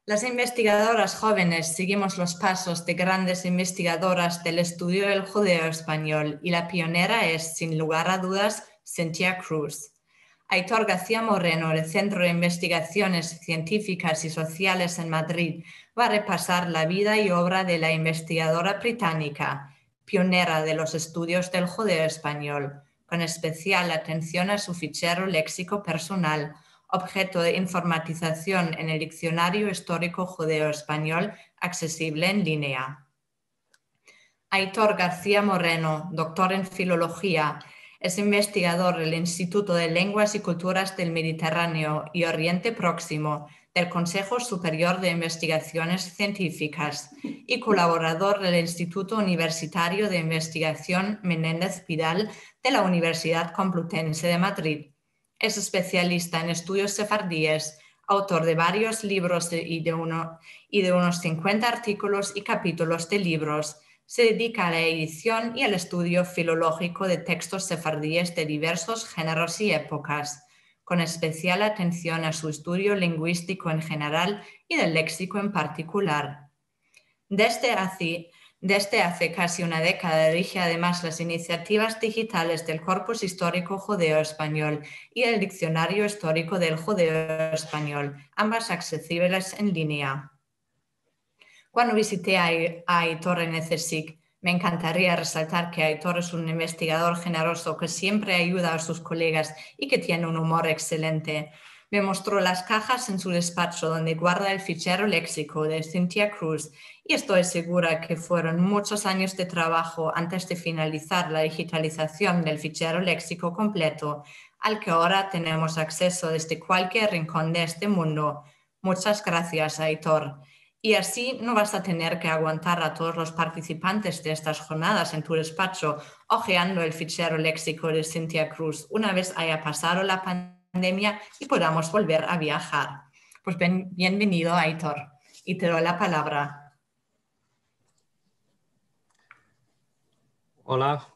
Las investigadoras jóvenes seguimos los pasos de grandes investigadoras del estudio del judeo español y la pionera es, sin lugar a dudas, Cynthia Cruz. Aitor García Moreno, del Centro de Investigaciones Científicas y Sociales en Madrid, va a repasar la vida y obra de la investigadora británica, pionera de los estudios del judeo español, con especial atención a su fichero léxico personal, objeto de informatización en el Diccionario Histórico Judeo-Español accesible en línea. Aitor García Moreno, doctor en Filología, es investigador del Instituto de Lenguas y Culturas del Mediterráneo y Oriente Próximo del Consejo Superior de Investigaciones Científicas y colaborador del Instituto Universitario de Investigación Menéndez Pidal de la Universidad Complutense de Madrid. Es especialista en estudios sefardíes, autor de varios libros y de unos 50 artículos y capítulos de libros. Se dedica a la edición y al estudio filológico de textos sefardíes de diversos géneros y épocas, con especial atención a su estudio lingüístico en general y del léxico en particular. Desde hace casi una década dirige además las iniciativas digitales del Corpus Histórico Judeo Español y el Diccionario Histórico del Judeo Español, ambas accesibles en línea. Cuando visité a Aitor en CSIC, me encantaría resaltar que Aitor es un investigador generoso que siempre ayuda a sus colegas y que tiene un humor excelente. Me mostró las cajas en su despacho donde guarda el fichero léxico de Cynthia Cruz y estoy segura que fueron muchos años de trabajo antes de finalizar la digitalización del fichero léxico completo, al que ahora tenemos acceso desde cualquier rincón de este mundo. Muchas gracias, Aitor. Y así no vas a tener que aguantar a todos los participantes de estas jornadas en tu despacho hojeando el fichero léxico de Cynthia Cruz una vez haya pasado la pandemia y podamos volver a viajar. Pues bienvenido, Aitor, y te doy la palabra. Hola,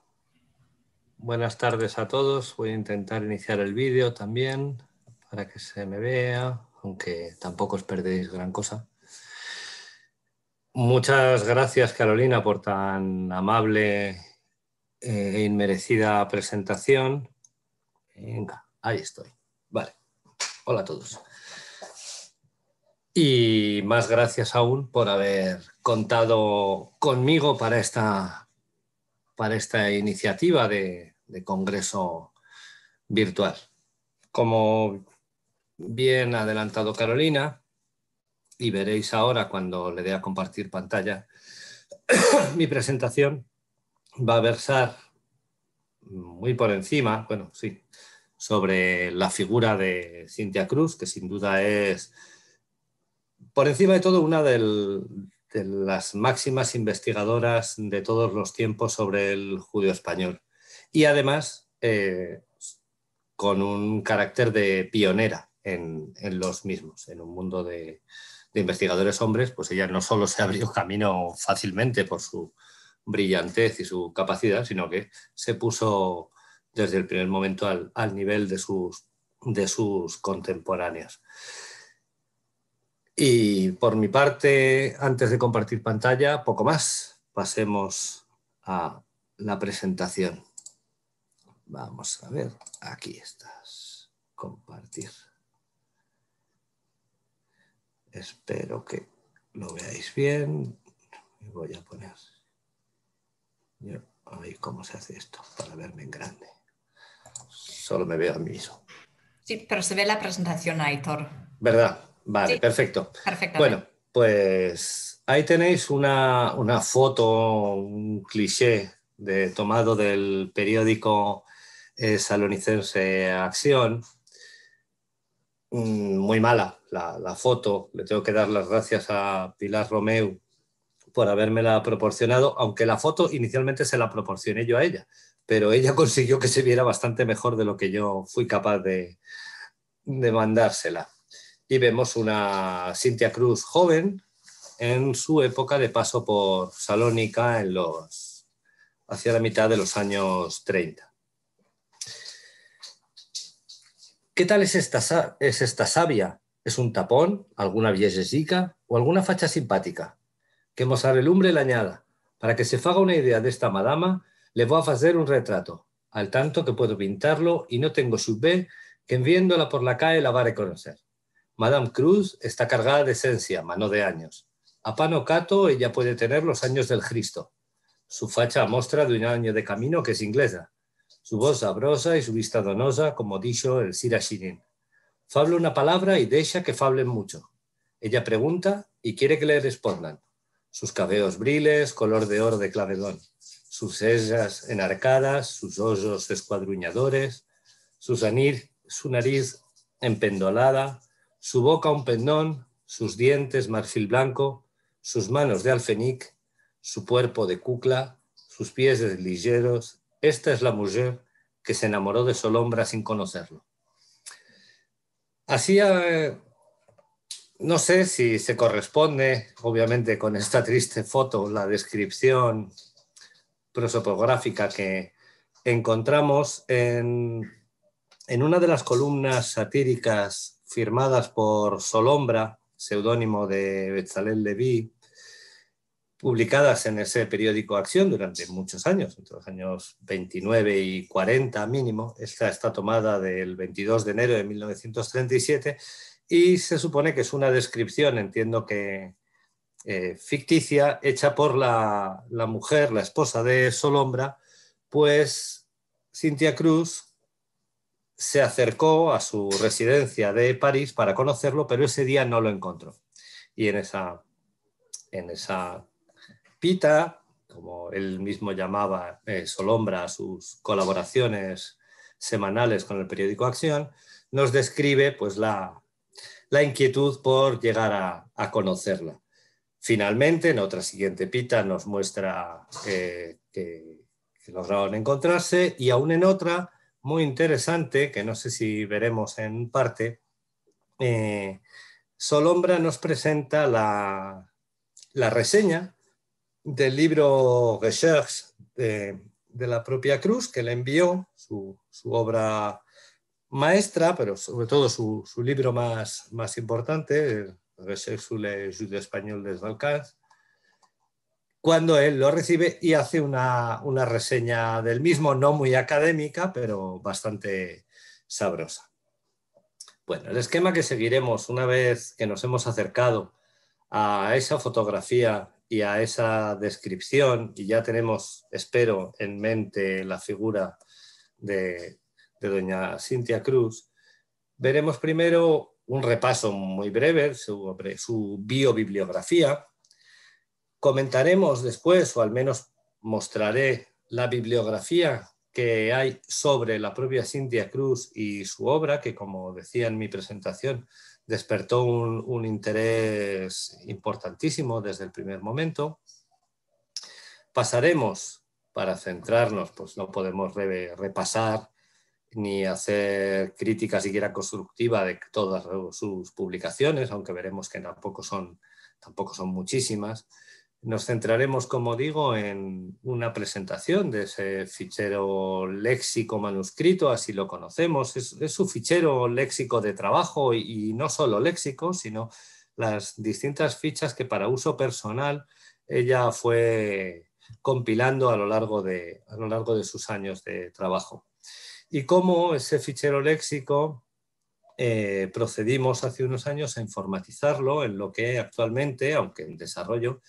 buenas tardes a todos. Voy a intentar iniciar el vídeo también para que se me vea, aunque tampoco os perdéis gran cosa. Muchas gracias, Carolina, por tan amable e inmerecida presentación. Venga, ahí estoy. Vale. Hola a todos. Y más gracias aún por haber contado conmigo para esta iniciativa de congreso virtual. Como bien ha adelantado Carolina, y veréis ahora cuando le dé a compartir pantalla, mi presentación va a versar muy por encima, bueno, sí, sobre la figura de Cynthia Cruz, que sin duda es, por encima de todo, una de las máximas investigadoras de todos los tiempos sobre el judeo español. Y además, con un carácter de pionera en los mismos, en un mundo de investigadores hombres, pues ella no solo se abrió camino fácilmente por su brillantez y su capacidad, sino que se puso desde el primer momento al nivel de sus contemporáneos. Y por mi parte, antes de compartir pantalla, poco más. Pasemos a la presentación. Vamos a ver, aquí estás. Compartir. Espero que lo veáis bien. Me voy a poner yo ahí cómo se hace esto para verme en grande. Solo me veo a mí mismo. Sí, pero se ve la presentación, Aitor. ¿Verdad? Vale, sí, perfecto. Perfectamente. Bueno, pues ahí tenéis una foto, un cliché tomado del periódico salonicense Acción. Muy mala la foto. Le tengo que dar las gracias a Pilar Romeu por habérmela proporcionado, aunque la foto inicialmente se la proporcioné yo a ella, pero ella consiguió que se viera bastante mejor de lo que yo fui capaz de mandársela. Y vemos una Cynthia Cruz joven en su época de paso por Salónica hacia la mitad de los años 30. ¿Qué tal es esta savia? ¿Es un tapón, alguna viejesica o alguna facha simpática, que mos arrelumbre l'añada. Para que se faga una idea d'esta madama, le voy a hacer un retrato, al tanto que puedo pintarlo y no tengo subvé que en viéndola por la calle la va a reconocer. Madame Cruz está cargada de esencia, mano de años. A pano cato ella puede tener los años del Cristo. Su facha mostra de un año de camino que es inglesa. Su voz sabrosa y su vista donosa, como dicho el Sira Shirin. Fable una palabra y deja que fablen mucho. Ella pregunta y quiere que le respondan. Sus cabellos briles, color de oro de clavedón. Sus cejas enarcadas, sus ojos escuadruñadores, su nariz empendolada, su boca un pendón, sus dientes marfil blanco, sus manos de alfenic, su cuerpo de cucla, sus pies ligeros. Esta es la mujer que se enamoró de Solombra sin conocerlo. Así, no sé si se corresponde, obviamente, con esta triste foto, la descripción prosopográfica que encontramos en una de las columnas satíricas firmadas por Solombra, seudónimo de Bezalel Leví, publicadas en ese periódico Acción durante muchos años, entre los años 29 y 40 mínimo. Esta está tomada del 22 de enero de 1937 y se supone que es una descripción, entiendo que ficticia, hecha por la mujer, la esposa de Solombra, pues Cynthia Cruz se acercó a su residencia de París para conocerlo, pero ese día no lo encontró. Y en esa pita, como él mismo llamaba Solombra a sus colaboraciones semanales con el periódico Acción, nos describe pues, la inquietud por llegar a conocerla. Finalmente, en otra siguiente pita nos muestra que lograron encontrarse, y aún en otra, muy interesante, que no sé si veremos en parte, Solombra nos presenta la reseña del libro Recherche de la propia Cruz, que le envió, su obra maestra, pero sobre todo su libro más importante, Recherche sur les Juifs espagnols des Balkans, cuando él lo recibe y hace una reseña del mismo, no muy académica, pero bastante sabrosa. Bueno, el esquema que seguiremos una vez que nos hemos acercado a esa fotografía y a esa descripción, y ya tenemos, espero, en mente la figura de doña Cynthia Cruz, veremos primero un repaso muy breve sobre su biobibliografía. Comentaremos después, o al menos mostraré, la bibliografía que hay sobre la propia Cynthia Cruz y su obra, que, como decía en mi presentación, despertó un interés importantísimo desde el primer momento. Pasaremos, para centrarnos, pues no podemos repasar ni hacer crítica siquiera constructiva de todas sus publicaciones, aunque veremos que tampoco son muchísimas. Nos centraremos, como digo, en una presentación de ese fichero léxico manuscrito, así lo conocemos. Es su fichero léxico de trabajo, y no solo léxico, sino las distintas fichas que para uso personal ella fue compilando a lo largo de sus años de trabajo. Y cómo ese fichero léxico procedimos hace unos años a informatizarlo en lo que actualmente, aunque en desarrollo,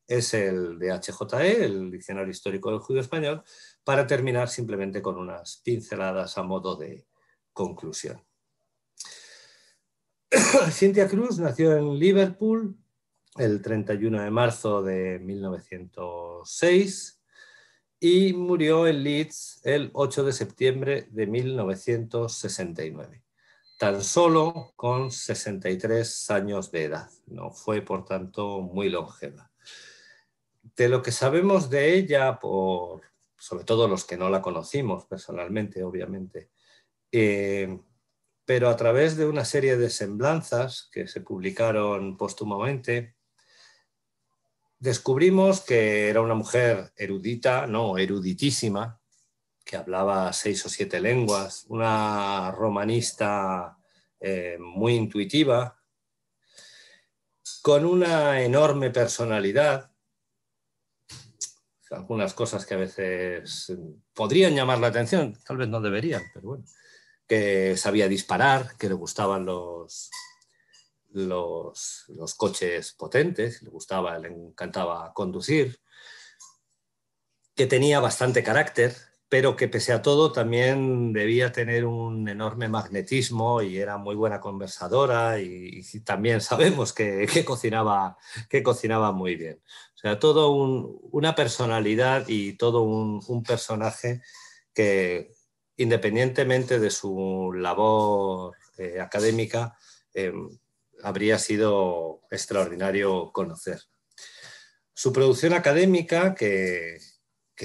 es el DHJE, el Diccionario Histórico del Judío Español, para terminar simplemente con unas pinceladas a modo de conclusión. Cynthia Cruz nació en Liverpool el 31 de marzo de 1906 y murió en Leeds el 8 de septiembre de 1969. Tan solo con 63 años de edad. No fue, por tanto, muy longeva. De lo que sabemos de ella, sobre todo los que no la conocimos personalmente, obviamente, pero a través de una serie de semblanzas que se publicaron póstumamente, descubrimos que era una mujer erudita, no, eruditísima, que hablaba 6 o 7 lenguas, una romanista muy intuitiva, con una enorme personalidad, algunas cosas que a veces podrían llamar la atención, tal vez no deberían, pero bueno, que sabía disparar, que le gustaban los coches potentes, le encantaba conducir, que tenía bastante carácter, pero que pese a todo también debía tener un enorme magnetismo y era muy buena conversadora y también sabemos que cocinaba muy bien. O sea, una personalidad y todo un personaje que, independientemente de su labor académica, habría sido extraordinario conocer. Su producción académica, que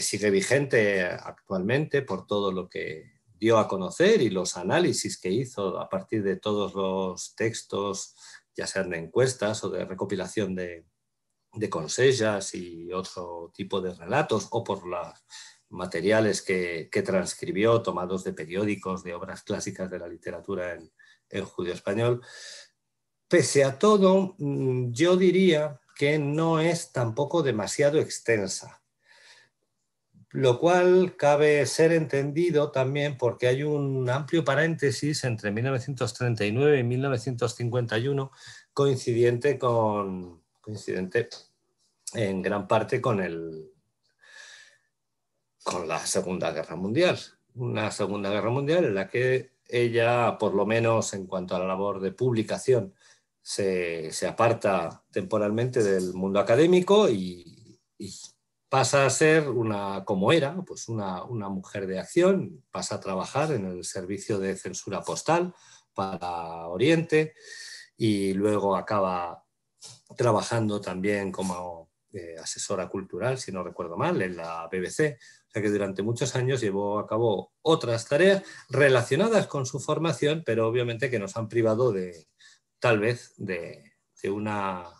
sigue vigente actualmente por todo lo que dio a conocer y los análisis que hizo a partir de todos los textos, ya sean de encuestas o de recopilación de consellas y otro tipo de relatos, o por los materiales que transcribió tomados de periódicos, de obras clásicas de la literatura en judío español. Pese a todo, yo diría que no es tampoco demasiado extensa, lo cual cabe ser entendido también porque hay un amplio paréntesis entre 1939 y 1951 coincidente en gran parte con la Segunda Guerra Mundial. Una Segunda Guerra Mundial en la que ella, por lo menos en cuanto a la labor de publicación, se aparta temporalmente del mundo académico y pasa a ser como era, pues una mujer de acción, pasa a trabajar en el servicio de censura postal para Oriente y luego acaba trabajando también como asesora cultural, si no recuerdo mal, en la BBC. O sea que durante muchos años llevó a cabo otras tareas relacionadas con su formación, pero obviamente que nos han privado tal vez de una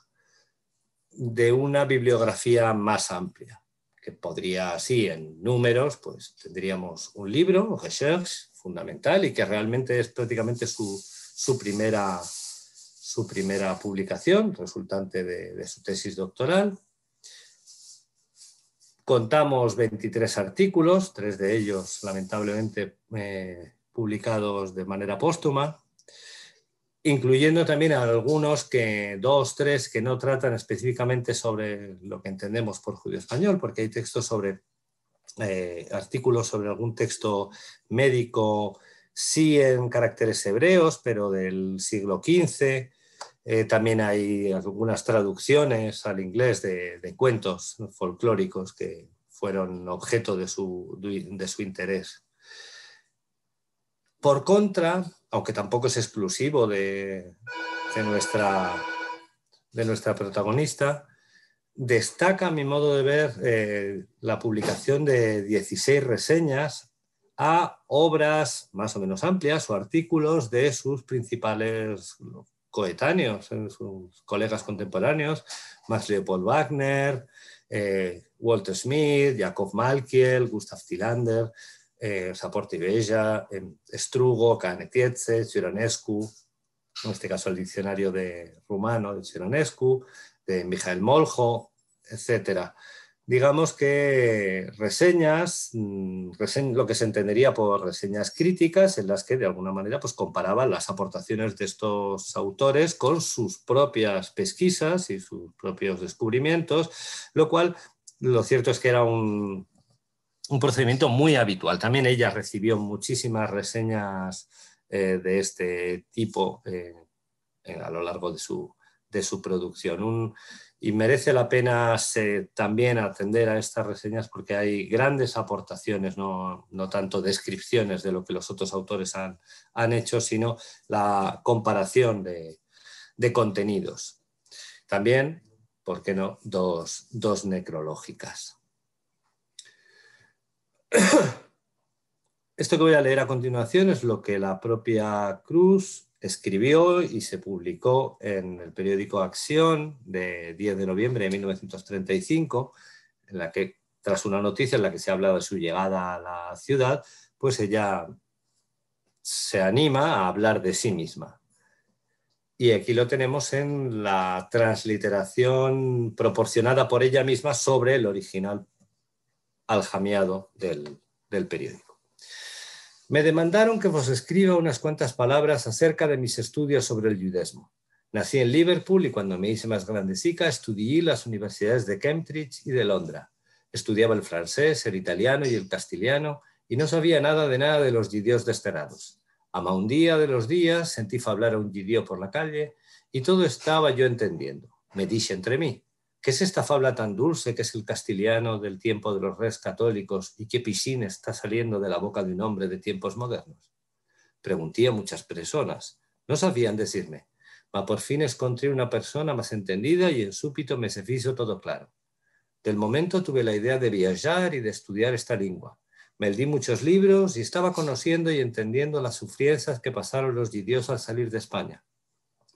bibliografía más amplia, que podría, sí, en números, pues tendríamos un libro, Recherche, fundamental, y que realmente es prácticamente su primera publicación, resultante de su tesis doctoral. Contamos 23 artículos, 3 de ellos lamentablemente publicados de manera póstuma, incluyendo también algunos 2, 3 que no tratan específicamente sobre lo que entendemos por judío español, porque hay textos artículos sobre algún texto médico, sí en caracteres hebreos, pero del siglo XV. También hay algunas traducciones al inglés de cuentos folclóricos que fueron objeto de su interés. Por contra, aunque tampoco es exclusivo de nuestra protagonista, destaca, a mi modo de ver, la publicación de 16 reseñas a obras más o menos amplias o artículos de sus principales coetáneos, sus colegas contemporáneos, Max Leopold Wagner, Walter Smith, Jacob Malkiel, Gustav Tilander, Saport y Bella, Strugo, Canetietze, Cioronescu, en este caso el diccionario rumano de Cioronescu, de Mijael Moljo, etc. Digamos que reseñas, lo que se entendería por reseñas críticas, en las que de alguna manera pues, comparaban las aportaciones de estos autores con sus propias pesquisas y sus propios descubrimientos, lo cierto es que era un procedimiento muy habitual. También ella recibió muchísimas reseñas de este tipo a lo largo de su producción. Y merece la pena también atender a estas reseñas porque hay grandes aportaciones, no tanto descripciones de lo que los otros autores han hecho, sino la comparación de contenidos. También, ¿por qué no?, dos necrológicas. Esto que voy a leer a continuación es lo que la propia Cruz escribió y se publicó en el periódico Acción de 10 de noviembre de 1935, en la que, tras una noticia en la que se habla de su llegada a la ciudad, pues ella se anima a hablar de sí misma. y aquí lo tenemos en la transliteración proporcionada por ella misma sobre el original aljamiado del periódico. Me demandaron que os escriba unas cuantas palabras acerca de mis estudios sobre el judaísmo. Nací en Liverpool y cuando me hice más grandecica estudié las universidades de Cambridge y de Londres. Estudiaba el francés, el italiano y el castellano y no sabía nada de los judíos desterrados. Ama un día de los días sentí hablar a un judío por la calle y todo estaba yo entendiendo. Me dije entre mí, ¿qué es esta fabla tan dulce que es el castellano del tiempo de los reyes católicos y qué piscina está saliendo de la boca de un hombre de tiempos modernos? Pregunté a muchas personas. No sabían decirme. Ma por fin encontré una persona más entendida y en súbito me se hizo todo claro. Del momento tuve la idea de viajar y de estudiar esta lengua. Me leí muchos libros y estaba conociendo y entendiendo las sufriencias que pasaron los judíos al salir de España.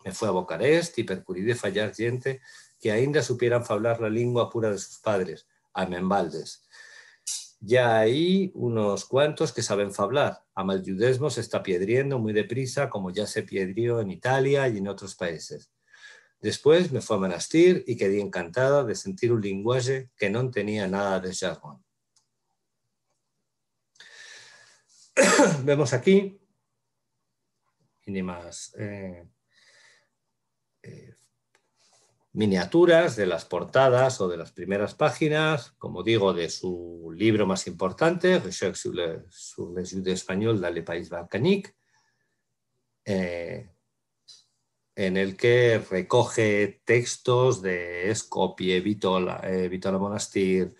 Me fui a Bucarest y percurí de fallar gente que ainda supieran hablar la lengua pura de sus padres, a Membaldes. Ya hay unos cuantos que saben hablar. Ama el judesmo se está piedriendo muy deprisa, como ya se piedrió en Italia y en otros países. Después me fui a Monastir y quedé encantada de sentir un lenguaje que no tenía nada de jargón. Vemos aquí mínimas miniaturas de las portadas o de las primeras páginas, como digo, de su libro más importante, Recherche sur les Juifs espagnols dans les Pays Balkaniques, en el que recoge textos de Skopje, Bitola Monastir,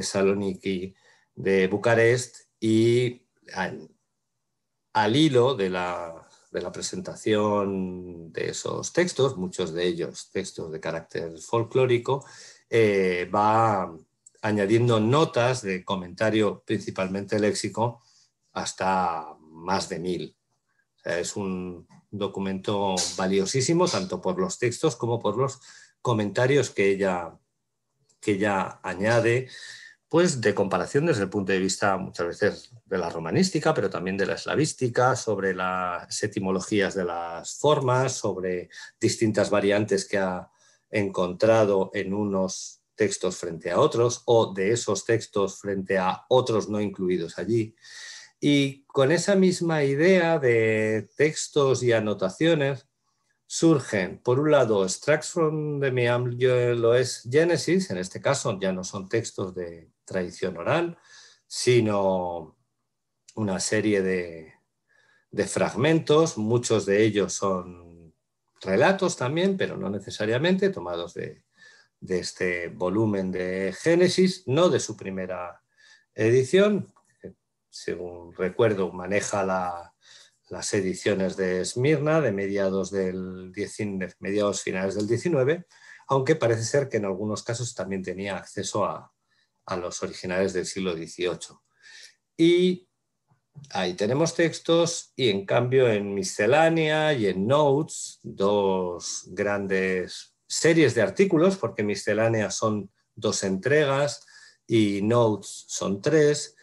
Saloniki, de Bucarest, y al hilo de la presentación de esos textos, muchos de ellos textos de carácter folclórico, va añadiendo notas de comentario principalmente léxico hasta más de 1000. O sea, es un documento valiosísimo tanto por los textos como por los comentarios que ella añade, pues de comparación desde el punto de vista muchas veces de la romanística, pero también de la eslavística, sobre las etimologías de las formas, sobre distintas variantes que ha encontrado en unos textos frente a otros, o de esos textos frente a otros no incluidos allí. Y con esa misma idea de textos y anotaciones surgen, por un lado, Extracts from the Meam-Loes Genesis, en este caso ya no son textos de tradición oral, sino una serie de fragmentos, muchos de ellos son relatos también, pero no necesariamente, tomados de este volumen de Génesis, no de su primera edición, que, según recuerdo, maneja las ediciones de Esmirna de mediados finales del 19, aunque parece ser que en algunos casos también tenía acceso a los originales del siglo XVIII. Y ahí tenemos textos y en cambio en Miscelánea y en Notes, dos grandes series de artículos, porque Miscelánea son 2 entregas y Notes son 3,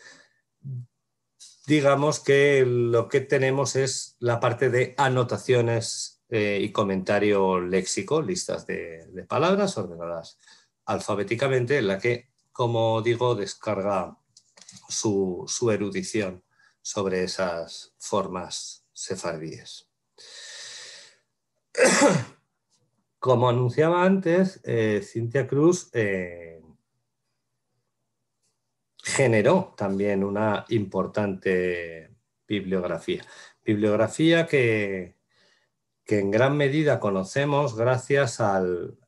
digamos que lo que tenemos es la parte de anotaciones y comentario léxico, listas de palabras ordenadas alfabéticamente, en la que, como digo, descarga su erudición sobre esas formas sefardíes. Como anunciaba antes, Cintia Cruz generó también una importante bibliografía. Bibliografía que en gran medida conocemos gracias al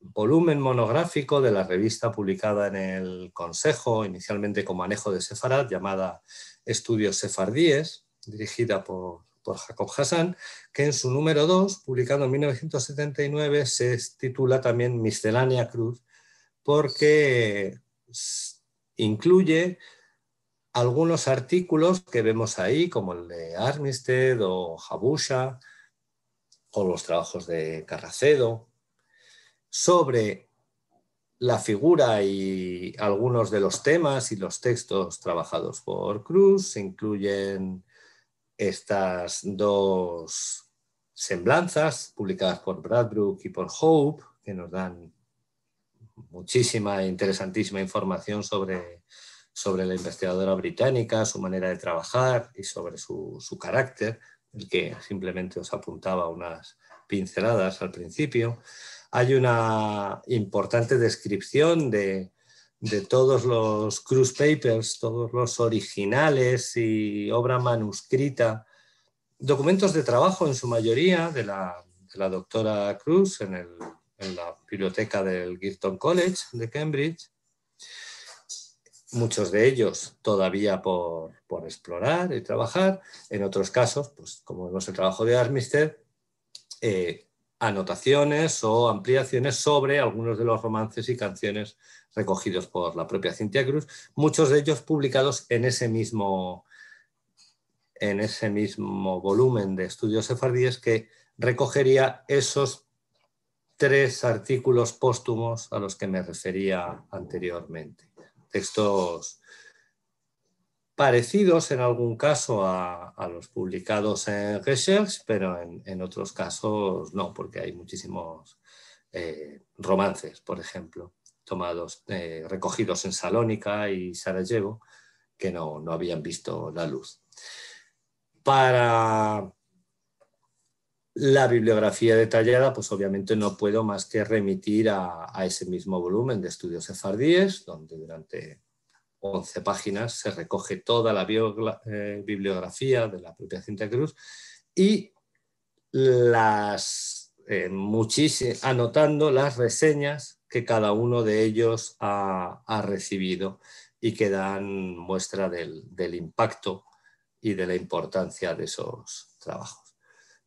volumen monográfico de la revista publicada en el Consejo, inicialmente como Anejo de Sefarad, llamada Estudios Sefardíes, dirigida por Jacob Hassan, que en su número 2, publicado en 1979, se titula también Miscelánea Cruz, porque incluye algunos artículos que vemos ahí, como el de Armistead o Habusha, o los trabajos de Carracedo, sobre la figura y algunos de los temas y los textos trabajados por Cruz. Se incluyen estas 2 semblanzas publicadas por Bradbrook y por Hope, que nos dan muchísima e interesantísima información sobre la investigadora británica, su manera de trabajar y sobre su carácter, el que simplemente os apuntaba unas pinceladas al principio. Hay una importante descripción de todos los Cruz Papers, todos los originales y obra manuscrita, documentos de trabajo en su mayoría de la doctora Cruz en la biblioteca del Girton College de Cambridge. Muchos de ellos todavía por explorar y trabajar. En otros casos, pues como vemos el trabajo de Armistead, anotaciones o ampliaciones sobre algunos de los romances y canciones recogidos por la propia Cynthia Cruz, muchos de ellos publicados en ese mismo volumen de estudios sefardíes que recogería esos 3 artículos póstumos a los que me refería anteriormente. Textos parecidos en algún caso a los publicados en Recherche, pero en otros casos no, porque hay muchísimos romances, por ejemplo, recogidos en Salónica y Sarajevo, que no habían visto la luz. Para la bibliografía detallada, pues obviamente no puedo más que remitir a ese mismo volumen de estudios sefardíes, donde durante 11 páginas se recoge toda la bibliografía de la propia Cynthia Cruz y anotando las reseñas que cada uno de ellos ha recibido y que dan muestra del impacto y de la importancia de esos trabajos.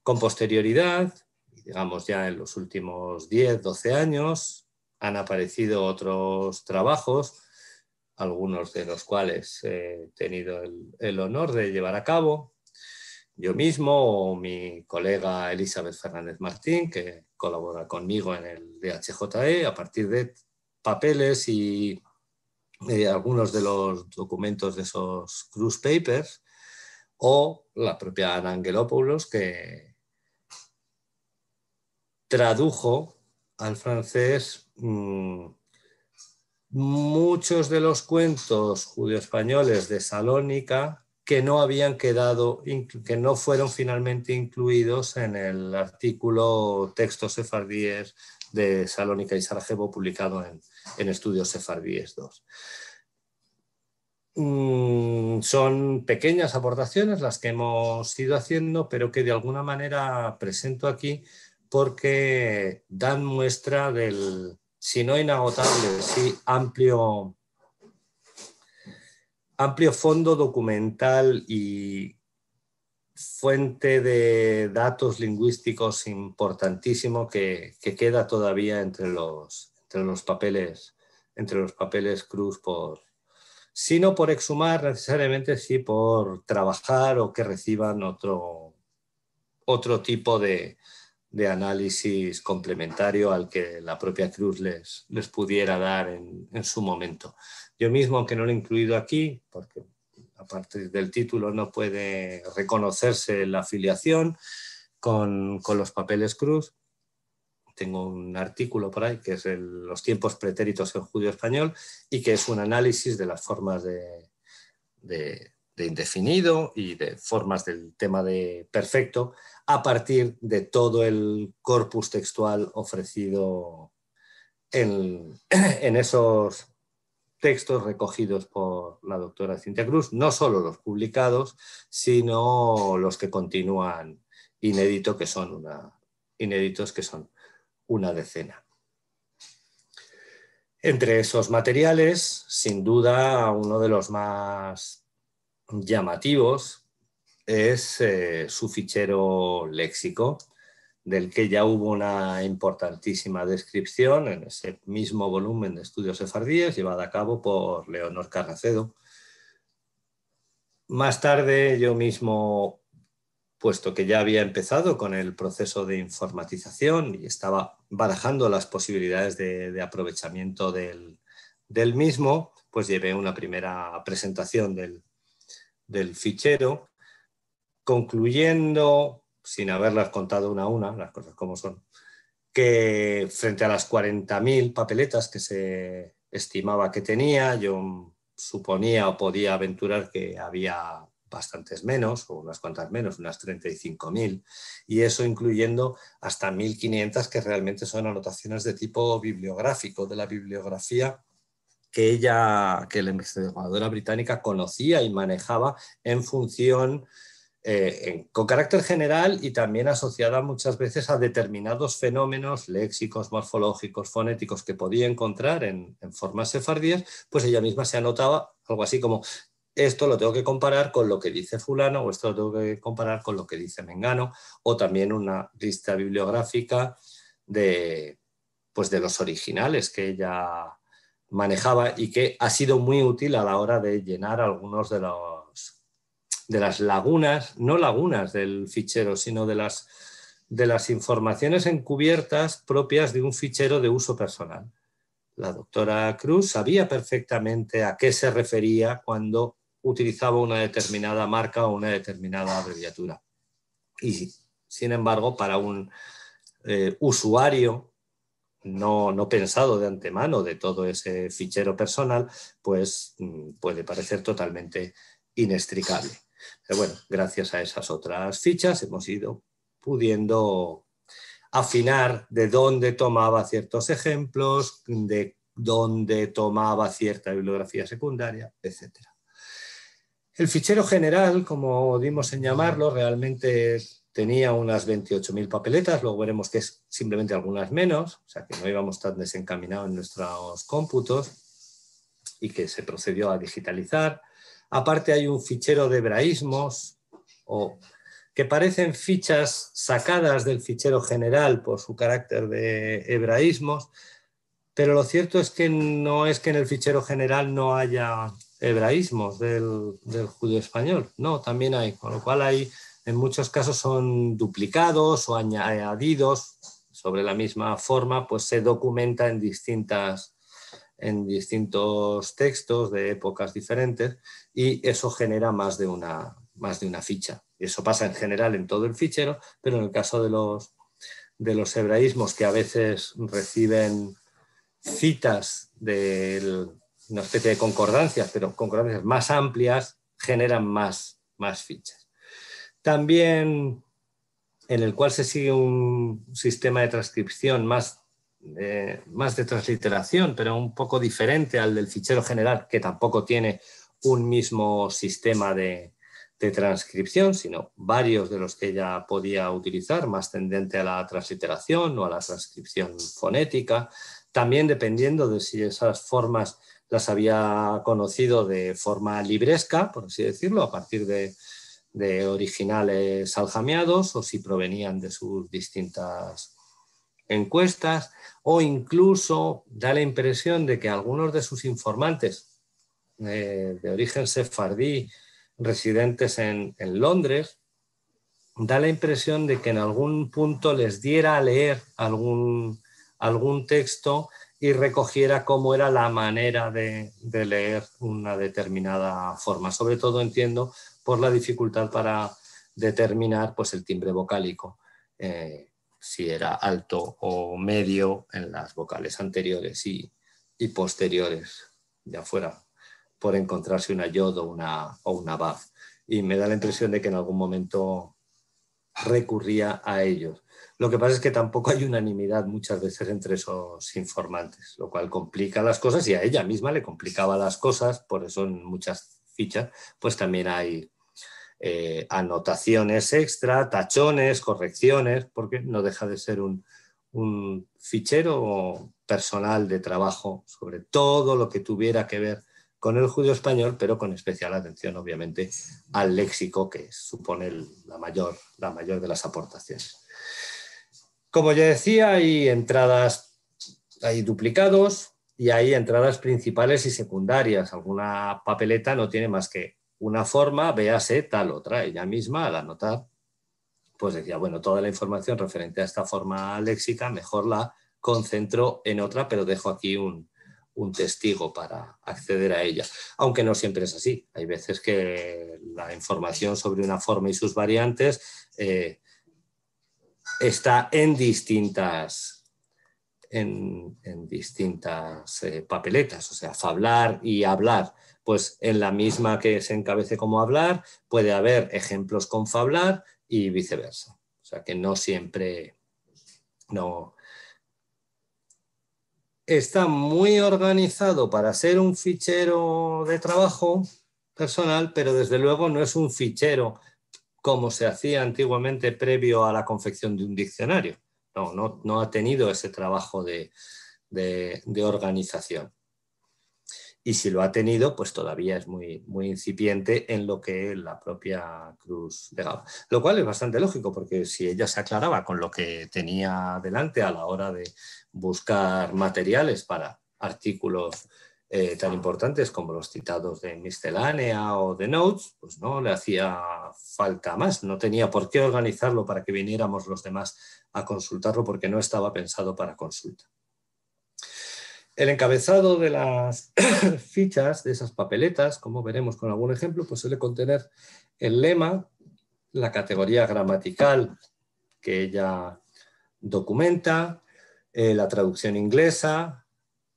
Con posterioridad, digamos ya en los últimos 10, 12 años, han aparecido otros trabajos, algunos de los cuales he tenido el honor de llevar a cabo, yo mismo o mi colega Elizabeth Fernández Martín, que colabora conmigo en el DHJE, a partir de papeles y algunos de los documentos de esos Cruz Papers, o la propia Ana Angelopoulos, que tradujo al francés muchos de los cuentos judío-españoles de Salónica que no fueron finalmente incluidos en el artículo Textos sefardíes de Salónica y Sarajevo publicado en Estudios Sefardíes 2. Son pequeñas aportaciones las que hemos ido haciendo, pero que de alguna manera presento aquí porque dan muestra del, si no inagotable, sí amplio fondo documental y fuente de datos lingüísticos importantísimo que queda todavía entre los papeles Cruz sino por exhumar necesariamente, sí por trabajar o que reciban otro tipo de análisis complementario al que la propia Cruz les pudiera dar en su momento. Yo mismo, aunque no lo he incluido aquí, porque aparte del título no puede reconocerse la afiliación con los papeles Cruz, tengo un artículo por ahí que es los tiempos pretéritos en judío español y que es un análisis de las formas de indefinido y de formas del tema de perfecto a partir de todo el corpus textual ofrecido en esos textos recogidos por la doctora Cynthia Cruz, no solo los publicados, sino los que continúan inéditos, que son una decena. Entre esos materiales, sin duda, uno de los más llamativos es su fichero léxico, del que ya hubo una importantísima descripción en ese mismo volumen de estudios sefardíes llevada a cabo por Leonor Carracedo. Más tarde yo mismo, puesto que ya había empezado con el proceso de informatización y estaba barajando las posibilidades de aprovechamiento del mismo, pues llevé una primera presentación del fichero, concluyendo sin haberlas contado una a una, las cosas como son, que frente a las 40.000 papeletas que se estimaba que tenía, yo suponía o podía aventurar que había bastantes menos, o unas cuantas menos, unas 35.000, y eso incluyendo hasta 1.500 que realmente son anotaciones de tipo bibliográfico, de la bibliografía que la investigadora británica conocía y manejaba en función, con carácter general y también asociada muchas veces a determinados fenómenos léxicos, morfológicos, fonéticos que podía encontrar en formas sefardíes, pues ella misma se anotaba algo así como: esto lo tengo que comparar con lo que dice fulano, o esto lo tengo que comparar con lo que dice mengano, o también una lista bibliográfica pues de los originales que ella manejaba y que ha sido muy útil a la hora de llenar algunos de las lagunas, no lagunas del fichero, sino de las informaciones encubiertas propias de un fichero de uso personal. La doctora Cruz sabía perfectamente a qué se refería cuando utilizaba una determinada marca o una determinada abreviatura. Y, sin embargo, para un usuario no pensado de antemano de todo ese fichero personal, pues puede parecer totalmente inextricable. Pero bueno, gracias a esas otras fichas hemos ido pudiendo afinar de dónde tomaba ciertos ejemplos, de dónde tomaba cierta bibliografía secundaria, etc. El fichero general, como dimos en llamarlo, realmente tenía unas 28.000 papeletas, luego veremos que es simplemente algunas menos, o sea que no íbamos tan desencaminados en nuestros cómputos y que se procedió a digitalizar. Aparte hay un fichero de hebraísmos, que parecen fichas sacadas del fichero general por su carácter de hebraísmos, pero lo cierto es que no es que en el fichero general no haya hebraísmos del judío español, no, también hay, con lo cual hay, en muchos casos son duplicados o añadidos sobre la misma forma, pues se documenta en distintos textos de épocas diferentes, y eso genera más de una ficha. Y eso pasa en general en todo el fichero, pero en el caso de los hebraísmos, que a veces reciben citas de una especie de concordancias, pero concordancias más amplias, generan más fichas. También, en el cual se sigue un sistema de transcripción más de transliteración, pero un poco diferente al del fichero general, que tampoco tiene un mismo sistema de transcripción, sino varios de los que ella podía utilizar, más tendente a la transliteración o a la transcripción fonética, también dependiendo de si esas formas las había conocido de forma libresca, por así decirlo, a partir de originales aljamiados, o si provenían de sus distintas encuestas, o incluso da la impresión de que algunos de sus informantes de origen sefardí residentes en Londres, da la impresión de que en algún punto les diera a leer algún texto y recogiera cómo era la manera de leer una determinada forma. Sobre todo, entiendo, por la dificultad para determinar pues, el timbre vocálico, si era alto o medio en las vocales anteriores y posteriores, ya fuera por encontrarse una yod o una vav. Y me da la impresión de que en algún momento recurría a ellos. Lo que pasa es que tampoco hay unanimidad muchas veces entre esos informantes, lo cual complica las cosas, y a ella misma le complicaba las cosas. Por eso en muchas fichas pues también hay anotaciones extra, tachones, correcciones, porque no deja de ser un fichero personal de trabajo sobre todo lo que tuviera que ver con el judío español, pero con especial atención, obviamente, al léxico, que supone la mayor de las aportaciones. Como ya decía, hay entradas, hay duplicados y hay entradas principales y secundarias. Alguna papeleta no tiene más que una forma, véase tal otra. Ella misma, al anotar, pues decía, bueno, toda la información referente a esta forma léxica, mejor la concentro en otra, pero dejo aquí un testigo para acceder a ella. Aunque no siempre es así. Hay veces que la información sobre una forma y sus variantes está en distintas papeletas, o sea, fablar y hablar. Pues en la misma que se encabece como hablar, puede haber ejemplos con fablar y viceversa. O sea, que no siempre... No. Está muy organizado para ser un fichero de trabajo personal, pero desde luego no es un fichero como se hacía antiguamente previo a la confección de un diccionario. No ha tenido ese trabajo de organización. Y si lo ha tenido, pues todavía es muy, muy incipiente en lo que la propia Cruz legaba. Lo cual es bastante lógico, porque si ella se aclaraba con lo que tenía delante a la hora de buscar materiales para artículos tan importantes como los citados de Miscelánea o de Notes, pues no le hacía falta más. No tenía por qué organizarlo para que viniéramos los demás a consultarlo, porque no estaba pensado para consulta. El encabezado de las fichas, de esas papeletas, como veremos con algún ejemplo, pues suele contener el lema, la categoría gramatical que ella documenta, la traducción inglesa,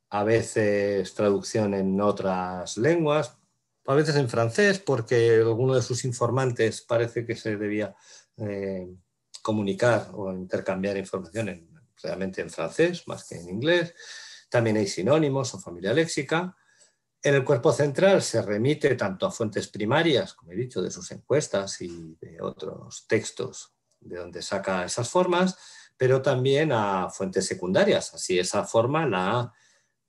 a veces traducción en otras lenguas, a veces en francés, porque alguno de sus informantes parece que se debía comunicar o intercambiar información realmente en francés más que en inglés. También hay sinónimos o familia léxica. En el cuerpo central se remite tanto a fuentes primarias, como he dicho, de sus encuestas y de otros textos de donde saca esas formas, pero también a fuentes secundarias. Así esa forma la ha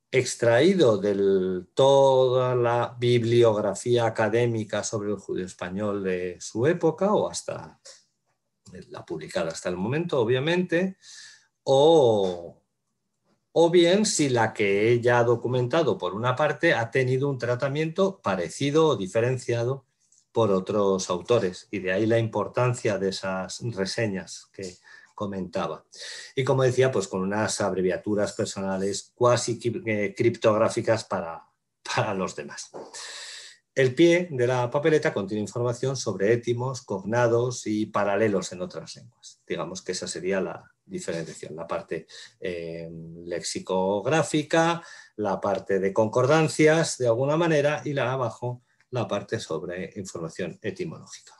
extraído de toda la bibliografía académica sobre el judío español de su época o hasta la publicada hasta el momento, obviamente, o bien si la que ella ha documentado por una parte ha tenido un tratamiento parecido o diferenciado por otros autores, y de ahí la importancia de esas reseñas que comentaba. Y como decía, pues con unas abreviaturas personales cuasi criptográficas para los demás. El pie de la papeleta contiene información sobre étimos, cognados y paralelos en otras lenguas. Digamos que esa sería la diferenciación, la parte lexicográfica, la parte de concordancias de alguna manera y la abajo la parte sobre información etimológica.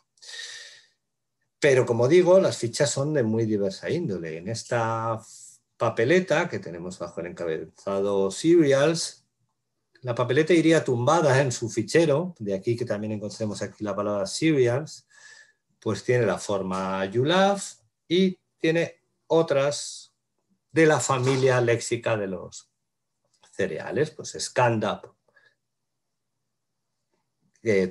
Pero como digo, las fichas son de muy diversa índole. En esta papeleta que tenemos bajo el encabezado Serials, la papeleta iría tumbada en su fichero, de aquí que también encontremos aquí la palabra Serials, pues tiene la forma YULAV y tiene otras de la familia léxica de los cereales, pues Scandap,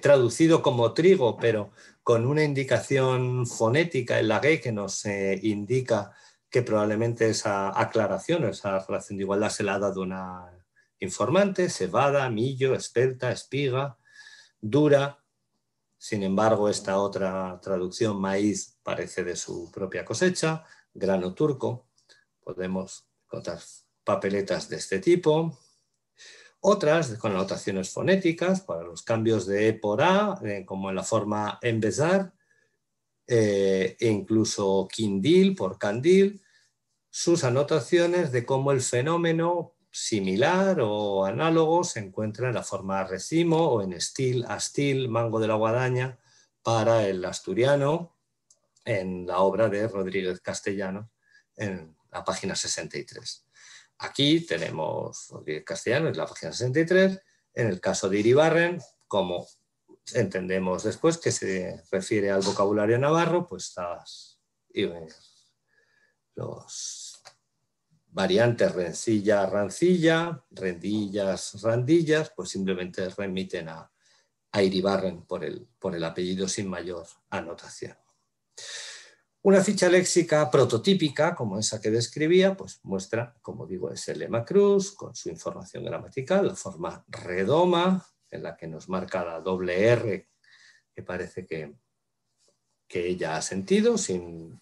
traducido como trigo, pero con una indicación fonética en la G que nos indica que probablemente esa aclaración o esa relación de igualdad se la ha dado una informante, cebada, millo, espelta, espiga, dura. Sin embargo, esta otra traducción, maíz, parece de su propia cosecha, grano turco. Podemos encontrar papeletas de este tipo. Otras con anotaciones fonéticas para los cambios de E por A, como en la forma empezar, e incluso quindil por candil, sus anotaciones de cómo el fenómeno similar o análogo se encuentra en la forma recimo o en estil, astil, mango de la guadaña para el asturiano en la obra de Rodríguez Castellanos en la página 63. Aquí tenemos Rodríguez Castellanos en la página 63, en el caso de Iribarren, como entendemos después que se refiere al vocabulario navarro, pues los variantes rencilla, rancilla, rendillas, randillas, pues simplemente remiten a Iribarren por el apellido sin mayor anotación. Una ficha léxica prototípica, como esa que describía, pues muestra, como digo, ese lema Cruz con su información gramatical, la forma redoma, en la que nos marca la doble R, que parece que ella ha sentido, sin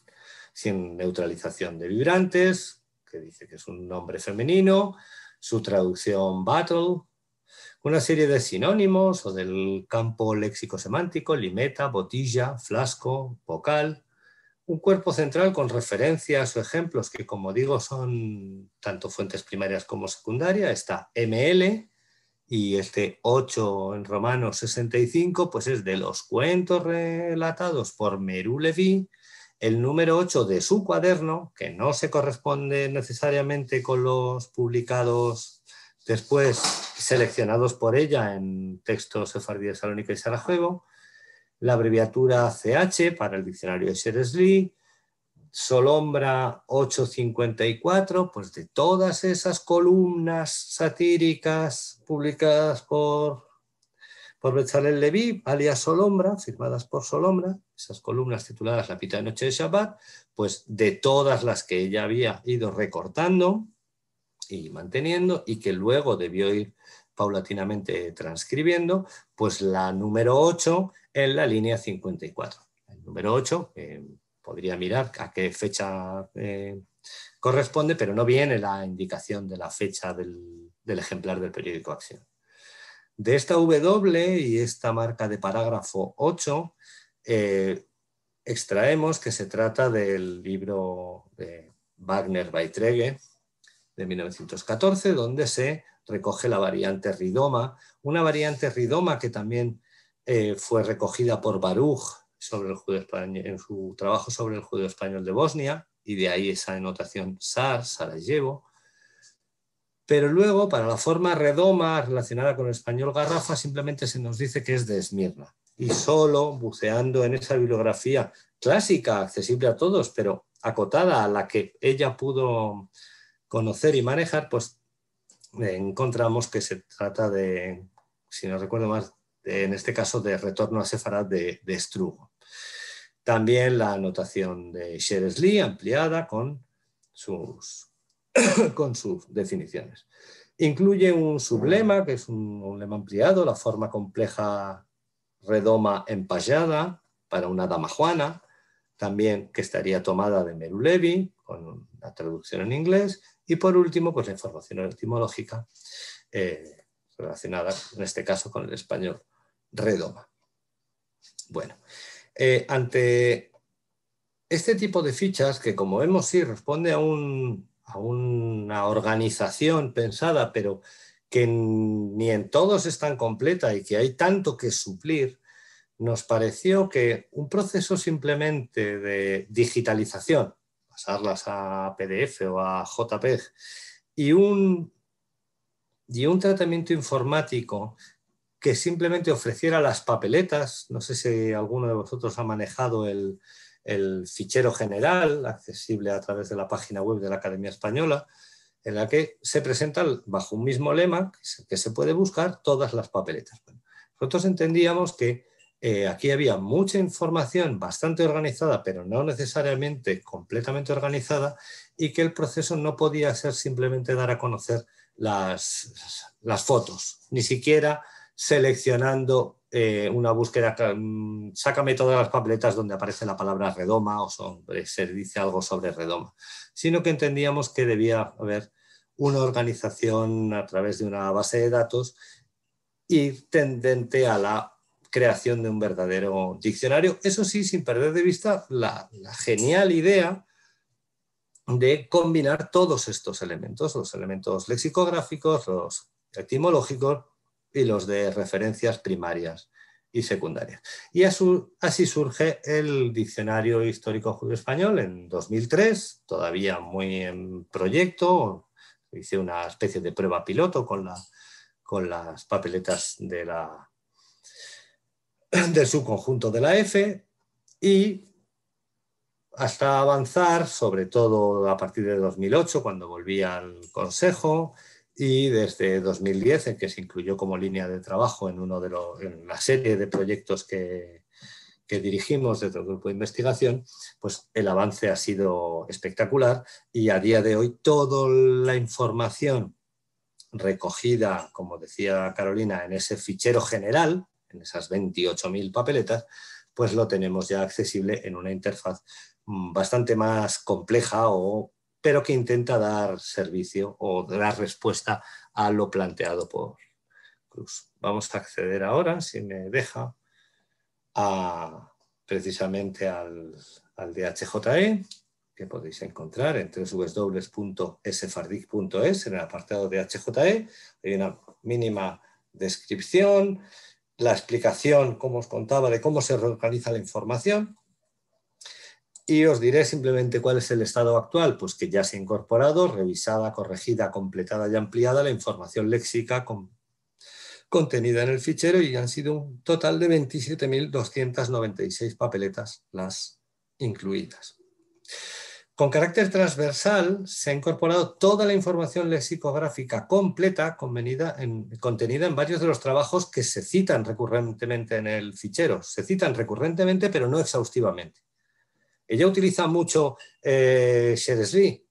neutralización de vibrantes, que dice que es un nombre femenino, su traducción battle, una serie de sinónimos o del campo léxico-semántico, limeta, botilla, flasco, vocal, un cuerpo central con referencias o ejemplos que, como digo, son tanto fuentes primarias como secundarias. Está ML, y este 8 en romano 65, pues es de los cuentos relatados por Meru Levi, el número 8 de su cuaderno, que no se corresponde necesariamente con los publicados después, seleccionados por ella en textos sefardí de Salónica y Sarajevo, la abreviatura CH para el diccionario de Shersley, Solombra 854, pues de todas esas columnas satíricas publicadas por Bezalel Leví, alias Solombra, firmadas por Solombra, esas columnas tituladas La Pita de Noche de Shabbat, pues de todas las que ella había ido recortando y manteniendo y que luego debió ir paulatinamente transcribiendo, pues la número 8 en la línea 54. El número 8, podría mirar a qué fecha corresponde, pero no viene la indicación de la fecha del ejemplar del periódico Acción. De esta W y esta marca de parágrafo 8, extraemos que se trata del libro de Wagner Beiträge de 1914, donde se recoge la variante Ridoma, una variante Ridoma que también fue recogida por Baruch sobre el judío español, en su trabajo sobre el judío español de Bosnia, y de ahí esa anotación SAR, Sarajevo. Pero luego, para la forma Redoma relacionada con el español Garrafa, simplemente se nos dice que es de Esmirna. Y solo buceando en esa bibliografía clásica, accesible a todos, pero acotada a la que ella pudo conocer y manejar, pues encontramos que se trata de, si no recuerdo más, en este caso de retorno a Sefarad de Estrugo. También la anotación de Shersley ampliada con sus definiciones. Incluye un sublema, que es un lema ampliado, la forma compleja redoma empallada para una dama juana, también que estaría tomada de Meru Levi, con la traducción en inglés, y por último, pues la información etimológica relacionada, en este caso, con el español redoma. Bueno, ante este tipo de fichas, que como vemos sí responde a una organización pensada, pero que ni en todos es tan completa y que hay tanto que suplir, nos pareció que un proceso simplemente de digitalización, pasarlas a PDF o a JPEG, y un tratamiento informático que simplemente ofreciera las papeletas, no sé si alguno de vosotros ha manejado el fichero general, accesible a través de la página web de la Academia Española, en la que se presentan bajo un mismo lema que se puede buscar todas las papeletas. Bueno, nosotros entendíamos que aquí había mucha información bastante organizada, pero no necesariamente completamente organizada, y que el proceso no podía ser simplemente dar a conocer las fotos, ni siquiera seleccionando una búsqueda, sácame todas las papeletas donde aparece la palabra redoma o se dice algo sobre redoma, sino que entendíamos que debía haber una organización a través de una base de datos y tendente a la creación de un verdadero diccionario, eso sí, sin perder de vista la genial idea de combinar todos estos elementos, los elementos lexicográficos, los etimológicos y los de referencias primarias y secundarias. Y así surge el Diccionario Histórico Judío Español en 2003, todavía muy en proyecto. Hice una especie de prueba piloto con las papeletas del subconjunto de la F, y hasta avanzar, sobre todo a partir de 2008, cuando volví al Consejo, y desde 2010, en que se incluyó como línea de trabajo en la serie de proyectos que dirigimos desde el grupo de investigación, pues el avance ha sido espectacular, y a día de hoy toda la información recogida, como decía Carolina, en ese fichero general, en esas 28.000 papeletas, pues lo tenemos ya accesible en una interfaz bastante más compleja, pero que intenta dar servicio o dar respuesta a lo planteado por Cruz. Vamos a acceder ahora, si me deja, precisamente al al DHJE, que podéis encontrar en www.sfardic.es, en el apartado de DHJE. Hay una mínima descripción, la explicación, como os contaba, de cómo se reorganiza la información. Y os diré simplemente cuál es el estado actual, pues que ya se ha incorporado, revisada, corregida, completada y ampliada la información léxica contenida en el fichero, y han sido un total de 27.296 papeletas las incluidas. Con carácter transversal se ha incorporado toda la información lexicográfica completa contenida en varios de los trabajos que se citan recurrentemente en el fichero. Se citan recurrentemente, pero no exhaustivamente. Ella utiliza mucho Shersley,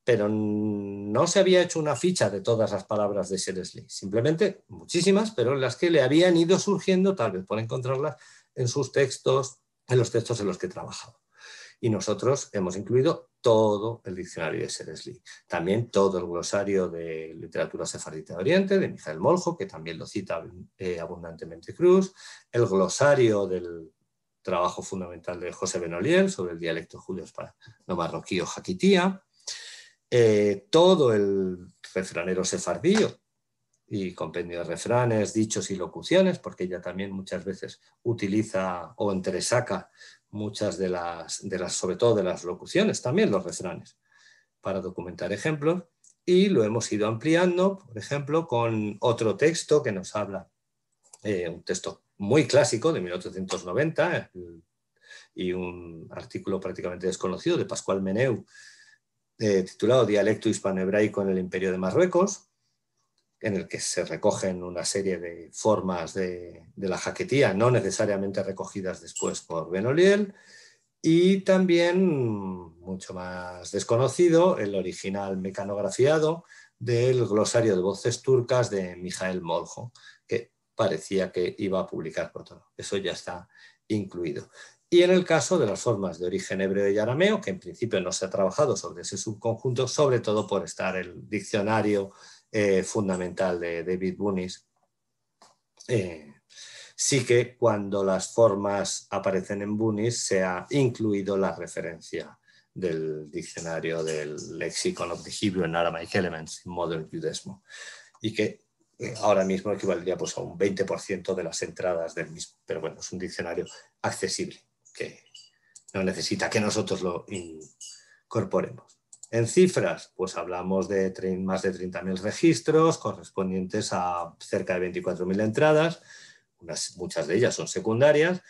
pero no se había hecho una ficha de todas las palabras de Shersley. Simplemente muchísimas, pero las que le habían ido surgiendo, tal vez por encontrarlas en sus textos, en los textos en los que he trabajado. Y nosotros hemos incluido todo el diccionario de Shersley. También todo el glosario de literatura sefardita de Oriente, de Mijael Moljo, que también lo cita abundantemente Cruz, el glosario del trabajo fundamental de José Benoliel sobre el dialecto judeo-marroquí o jaquitía, todo el refranero sefardío y compendio de refranes, dichos y locuciones, porque ella también muchas veces utiliza o entresaca muchas de las, sobre todo de las locuciones, también los refranes, para documentar ejemplos. Y lo hemos ido ampliando, por ejemplo, con otro texto que nos habla, un texto muy clásico de 1890, y un artículo prácticamente desconocido de Pascual Meneu, titulado Dialecto hispanohebraico en el Imperio de Marruecos, en el que se recogen una serie de formas de la jaquetía, no necesariamente recogidas después por Benoliel, y también, mucho más desconocido, el original mecanografiado del glosario de voces turcas de Mijael Moljo, que parecía que iba a publicar por todo. Eso ya está incluido. Y en el caso de las formas de origen hebreo y arameo, que en principio no se ha trabajado sobre ese subconjunto, sobre todo por estar el diccionario fundamental de David Bunis, sí que cuando las formas aparecen en Bunis se ha incluido la referencia del diccionario del Lexicon of the Hebrew and Aramaic Elements in Modern Judaism, y que ahora mismo equivaldría pues a un 20% de las entradas del mismo. Pero bueno, es un diccionario accesible, que no necesita que nosotros lo incorporemos. En cifras, pues hablamos de más de 30.000 registros correspondientes a cerca de 24.000 entradas. Muchas de ellas son secundarias,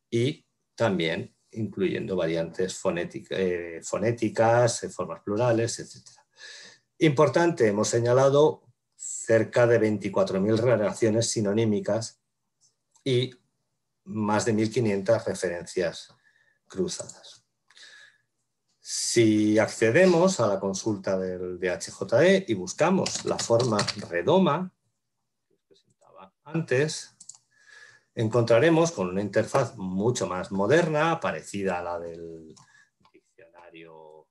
y también incluyendo variantes fonéticas, formas plurales, etc. Importante, hemos señalado cerca de 24.000 relaciones sinonímicas y más de 1.500 referencias cruzadas. Si accedemos a la consulta del DHJE y buscamos la forma redoma que os presentaba antes, encontraremos con una interfaz mucho más moderna, parecida a la del diccionario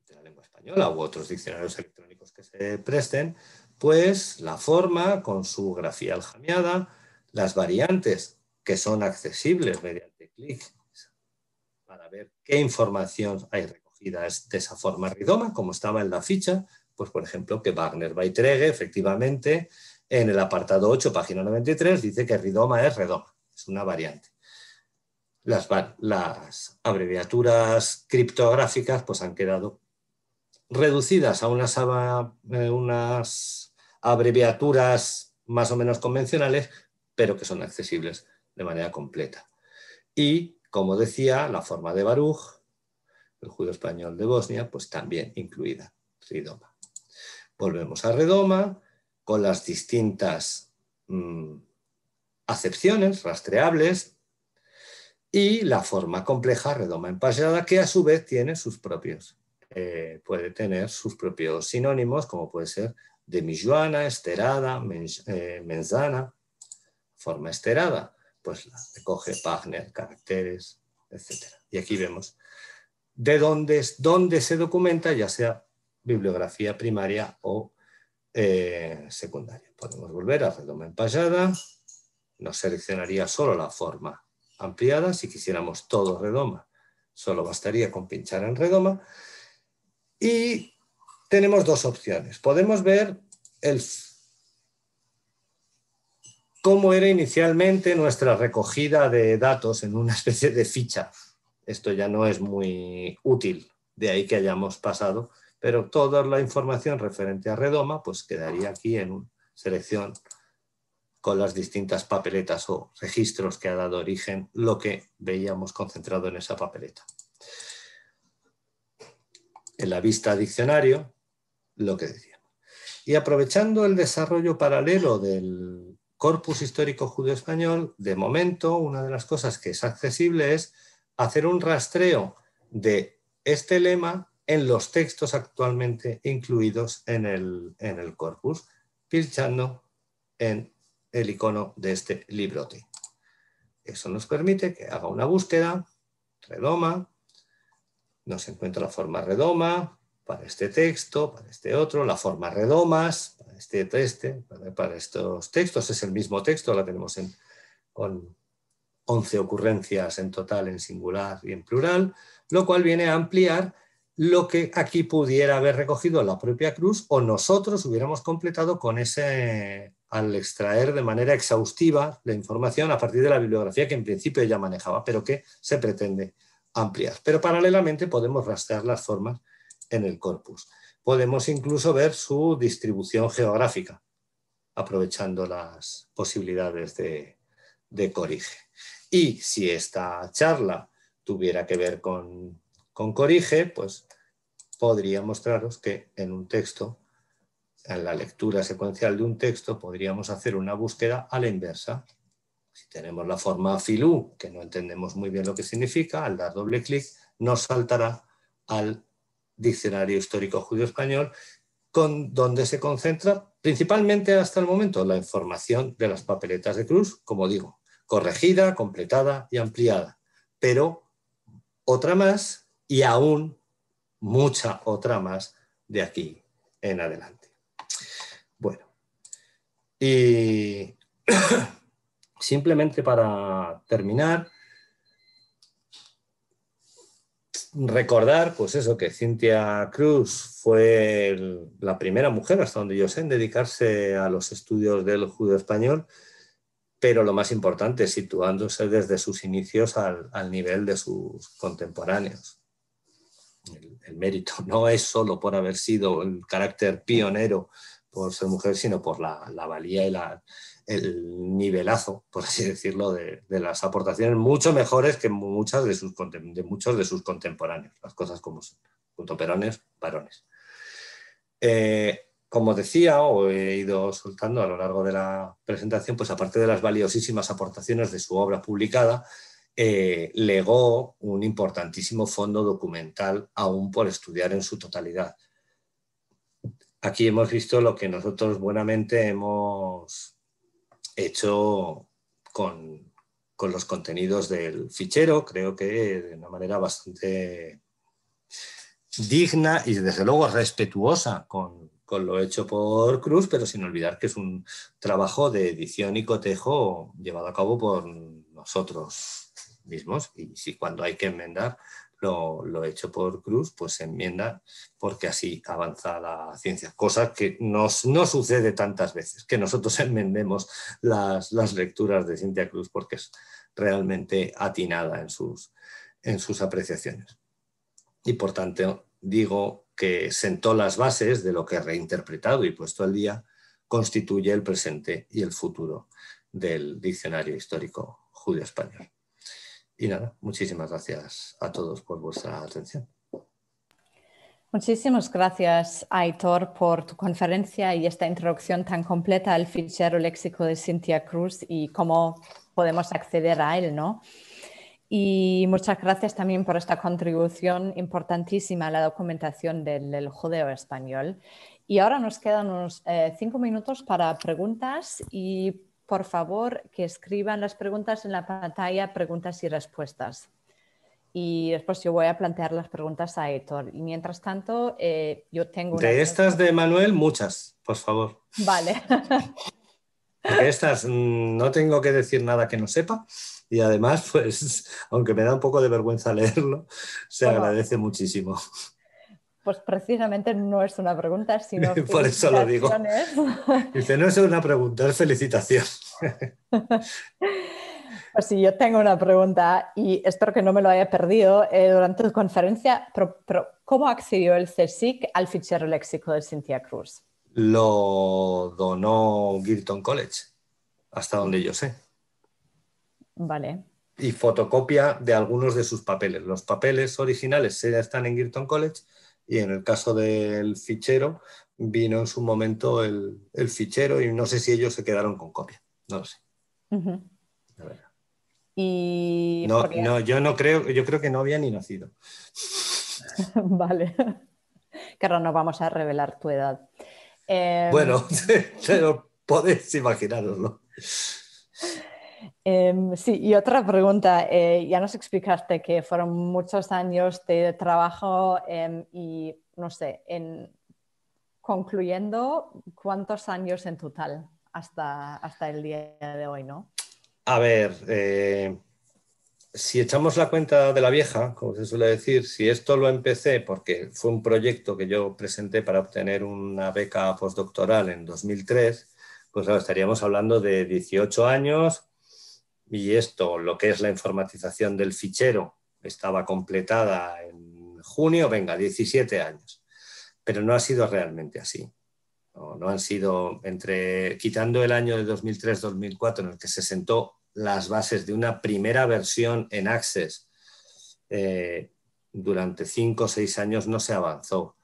de la lengua española u otros diccionarios electrónicos que se presten, pues la forma con su grafía aljamiada, las variantes que son accesibles mediante clic para ver qué información hay recogida de esa forma ridoma, como estaba en la ficha, pues por ejemplo que Wagner Beiträge, efectivamente, en el apartado 8, página 93, dice que ridoma es redoma, es una variante. Las abreviaturas criptográficas pues han quedado reducidas a unas abreviaturas más o menos convencionales, pero que son accesibles de manera completa. Y, como decía, la forma de Baruch, el judío español de Bosnia, pues también incluida, ridoma. Volvemos a redoma, con las distintas acepciones rastreables, y la forma compleja redoma empasllada, que a su vez tiene sus propios, puede tener sus propios sinónimos, como puede ser demijuana, esterada, menzana. Forma esterada, pues la recoge Wagner, caracteres, etc. Y aquí vemos de dónde se documenta, ya sea bibliografía primaria o secundaria. Podemos volver a redoma empasllada, nos seleccionaría solo la forma ampliada. Si quisiéramos todo redoma, solo bastaría con pinchar en redoma. Y tenemos dos opciones. Podemos ver cómo era inicialmente nuestra recogida de datos en una especie de ficha. Esto ya no es muy útil, de ahí que hayamos pasado, pero toda la información referente a redoma pues quedaría aquí en una selección con las distintas papeletas o registros que ha dado origen lo que veíamos concentrado en esa papeleta. En la vista diccionario, lo que decíamos. Y aprovechando el desarrollo paralelo del corpus histórico judeo-español, de momento una de las cosas que es accesible es hacer un rastreo de este lema en los textos actualmente incluidos en el corpus, pinchando en el icono de este librote. Eso nos permite que haga una búsqueda, redoma, nos encuentra la forma redoma para este texto, para este otro, la forma redomas, para estos textos es el mismo texto, la tenemos con 11 ocurrencias en total en singular y en plural, lo cual viene a ampliar lo que aquí pudiera haber recogido la propia Cruz o nosotros hubiéramos completado con ese, al extraer de manera exhaustiva la información a partir de la bibliografía que en principio ya manejaba, pero que se pretende ampliar. Pero paralelamente podemos rastrear las formas en el corpus. Podemos incluso ver su distribución geográfica, aprovechando las posibilidades de Corrige. Y si esta charla tuviera que ver con Corrige, pues podría mostraros que en un texto, en la lectura secuencial de un texto, podríamos hacer una búsqueda a la inversa. Si tenemos la forma filú, que no entendemos muy bien lo que significa, al dar doble clic nos saltará al Diccionario Histórico Judeo-Español, donde se concentra principalmente hasta el momento la información de las papeletas de Cruz, como digo, corregida, completada y ampliada, pero otra más y aún mucha otra más de aquí en adelante. Bueno, y simplemente para terminar, recordar, pues eso, que Cintia Cruz fue la primera mujer, hasta donde yo sé, en dedicarse a los estudios del judeo español, pero lo más importante, situándose desde sus inicios al nivel de sus contemporáneos. El mérito no es solo por haber sido el carácter pionero por ser mujer, sino por la valía y el nivelazo, por así decirlo, de las aportaciones mucho mejores que muchos de sus contemporáneos, las cosas como son, contemporáneos varones. Como decía, o he ido soltando a lo largo de la presentación, pues aparte de las valiosísimas aportaciones de su obra publicada, legó un importantísimo fondo documental aún por estudiar en su totalidad. Aquí hemos visto lo que nosotros buenamente hemos hecho con los contenidos del fichero, creo que de una manera bastante digna y desde luego respetuosa con lo hecho por Cruz, pero sin olvidar que es un trabajo de edición y cotejo llevado a cabo por nosotros mismos, y si cuando hay que enmendar lo hecho por Cruz, pues se enmienda porque así avanza la ciencia, cosa que no sucede tantas veces, que nosotros enmendemos las lecturas de Cintia Cruz porque es realmente atinada en sus apreciaciones. Y por tanto digo que sentó las bases de lo que reinterpretado y puesto al día constituye el presente y el futuro del Diccionario Histórico Judeo-Español. Y nada, muchísimas gracias a todos por vuestra atención. Muchísimas gracias, Aitor, por tu conferencia y esta introducción tan completa al fichero léxico de Cintia Cruz y cómo podemos acceder a él, ¿no? Y muchas gracias también por esta contribución importantísima a la documentación del judeo español. Y ahora nos quedan unos 5 minutos para preguntas y por favor que escriban las preguntas en la pantalla, preguntas y respuestas. Y después yo voy a plantear las preguntas a Aitor. Y mientras tanto, yo tengo una... De estas de Manuel, muchas, por favor. Vale. Porque estas no tengo que decir nada que no sepa. Y además, pues, aunque me da un poco de vergüenza leerlo, se Bueno, agradece muchísimo. pues precisamente no es una pregunta, sino Por eso lo digo. felicitaciones. Dice, no es una pregunta, es felicitación. Pues sí, yo tengo una pregunta y espero que no me lo haya perdido durante tu conferencia, pero ¿cómo accedió el CSIC al fichero léxico de Cynthia Cruz? Lo donó Girton College, hasta donde yo sé. Vale. Y fotocopia de algunos de sus papeles. Los papeles originales ya están en Girton College y en el caso del fichero vino en su momento el fichero y no sé si ellos se quedaron con copia. No lo sé. Uh-huh. La verdad. Y No, no, yo creo que no había ni nacido. Vale. Claro, no vamos a revelar tu edad. Bueno, pero podéis imaginároslo. Sí, y otra pregunta. Ya nos explicaste que fueron muchos años de trabajo y, no sé, concluyendo, ¿cuántos años en total hasta el día de hoy, no? A ver, si echamos la cuenta de la vieja, como se suele decir, si esto lo empecé porque fue un proyecto que yo presenté para obtener una beca postdoctoral en 2003, pues claro, estaríamos hablando de 18 años y esto, lo que es la informatización del fichero, estaba completada en junio, venga, 17 años. Pero no ha sido realmente así. No han sido quitando el año de 2003-2004 en el que se sentó las bases de una primera versión en Access, durante 5 o 6 años no se avanzó.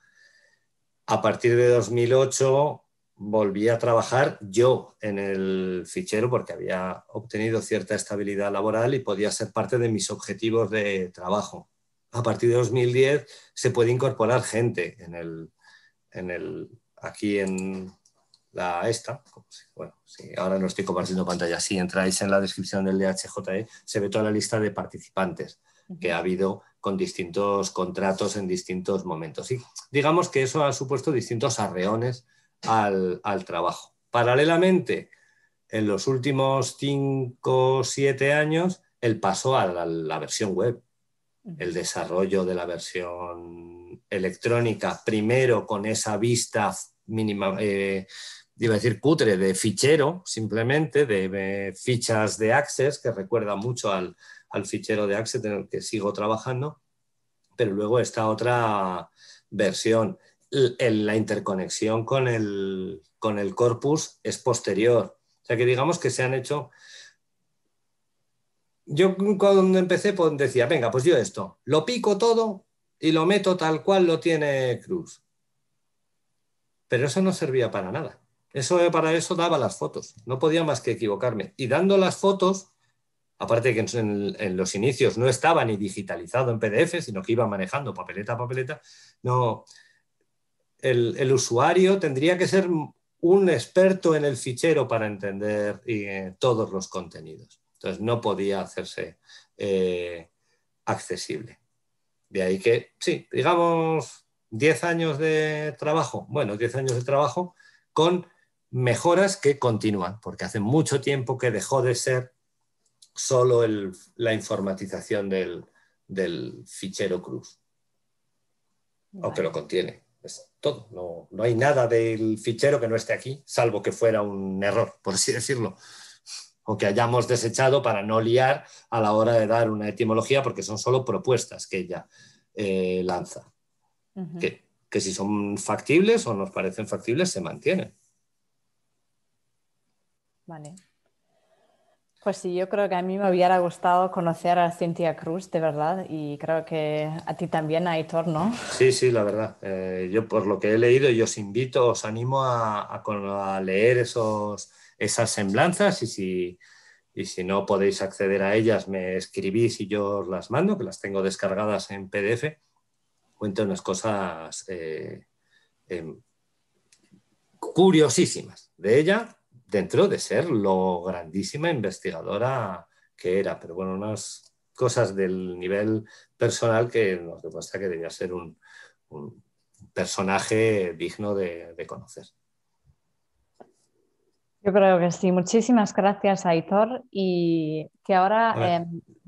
A partir de 2008 volví a trabajar yo en el fichero porque había obtenido cierta estabilidad laboral y podía ser parte de mis objetivos de trabajo. A partir de 2010 se puede incorporar gente aquí en bueno, sí, ahora no estoy compartiendo pantalla. Si entráis en la descripción del DHJE, se ve toda la lista de participantes que ha habido con distintos contratos en distintos momentos. Y digamos que eso ha supuesto distintos arreones al trabajo. Paralelamente, en los últimos 5 o 7 años, el paso a la versión web, el desarrollo de la versión electrónica, primero con esa vista mínima, iba a decir cutre, de fichero, simplemente, de fichas de Access, que recuerda mucho al fichero de Access en el que sigo trabajando, pero luego esta otra versión. La interconexión con el corpus es posterior. O sea que digamos que se han hecho. Yo cuando empecé pues decía, venga, pues yo esto, lo pico todo y lo meto tal cual lo tiene Cruz. Pero eso no servía para nada. Para eso daba las fotos. No podía más que equivocarme. Y dando las fotos, aparte de que en los inicios no estaba ni digitalizado en PDF, sino que iba manejando papeleta a papeleta, no, el usuario tendría que ser un experto en el fichero para entender todos los contenidos. Entonces no podía hacerse accesible. De ahí que, sí, digamos 10 años de trabajo, bueno, 10 años de trabajo con mejoras que continúan, porque hace mucho tiempo que dejó de ser solo la informatización del fichero Cruz, aunque lo contiene. Es todo, no hay nada del fichero que no esté aquí, salvo que fuera un error, por así decirlo, o que hayamos desechado para no liar a la hora de dar una etimología, porque son solo propuestas que ella lanza. Que si son factibles o nos parecen factibles, se mantienen. Vale. Pues sí, yo creo que a mí me hubiera gustado conocer a Cynthia Cruz, de verdad, y creo que a ti también, Aitor, ¿no? Sí, la verdad. Yo por lo que he leído, y os animo a leer esas semblanzas y si no podéis acceder a ellas, me escribís y yo os las mando, que las tengo descargadas en PDF. Cuenta unas cosas curiosísimas de ella, dentro de ser lo grandísima investigadora que era, pero bueno, unas cosas del nivel personal que nos demuestra que debía ser un personaje digno de conocer. Yo creo que sí. Muchísimas gracias, Aitor. Y que A ahora... ver,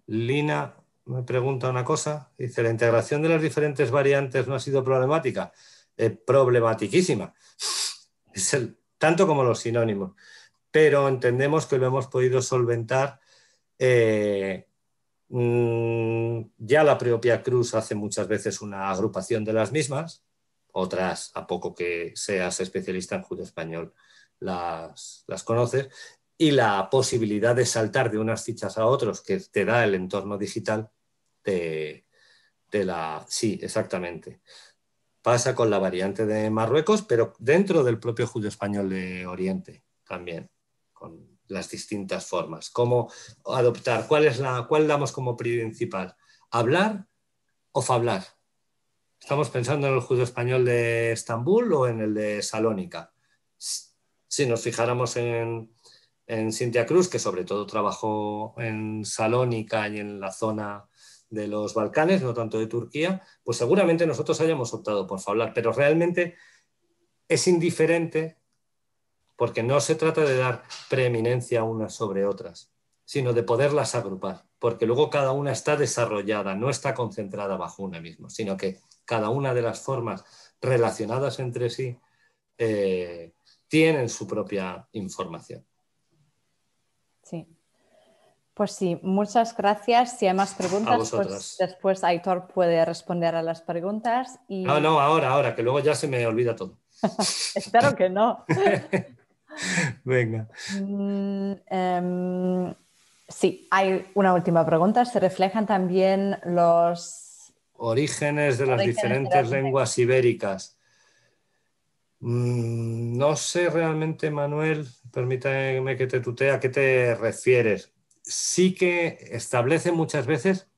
Lina me pregunta una cosa. Dice, ¿la integración de las diferentes variantes no ha sido problemática? Problematiquísima. Tanto como los sinónimos. Pero entendemos que lo hemos podido solventar. Ya la propia Cruz hace muchas veces una agrupación de las mismas. Otras, a poco que seas especialista en judeo-español, las conoces, y la posibilidad de saltar de unas fichas a otros que te da el entorno digital Sí, exactamente. Pasa con la variante de Marruecos, pero dentro del propio judeo-español de Oriente también, con las distintas formas. ¿Cómo adoptar? ¿Cuál damos como principal? ¿Hablar o fablar? ¿Estamos pensando en el judeo-español de Estambul o en el de Salónica? Si nos fijáramos en Cintia Cruz, que sobre todo trabajó en Salónica y en la zona de los Balcanes, no tanto de Turquía, pues seguramente nosotros hayamos optado por fablar, pero realmente es indiferente porque no se trata de dar preeminencia unas sobre otras, sino de poderlas agrupar, porque luego cada una está desarrollada, no está concentrada bajo una misma, sino que cada una de las formas relacionadas entre sí tienen su propia información. Sí. Pues sí, muchas gracias. Si hay más preguntas, pues después Aitor puede responder a las preguntas. Y... No, ahora, que luego ya se me olvida todo. Espero que no. Venga. Sí, hay una última pregunta. ¿Se reflejan también los orígenes de las diferentes lenguas ibéricas? No sé realmente, Manuel, permítame que te tutee, ¿a qué te refieres? Sí que establece muchas veces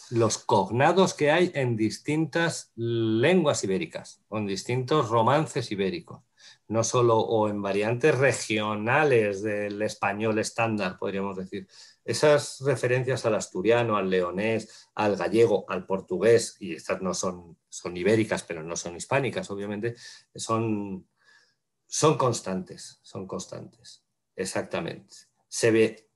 los cognados que hay en distintas lenguas ibéricas, o en distintos romances ibéricos, no solo o en variantes regionales del español estándar, podríamos decir. Esas referencias al asturiano, al leonés, al gallego, al portugués, y estas no son ibéricas, pero no son hispánicas, obviamente, son constantes, exactamente. Se ve.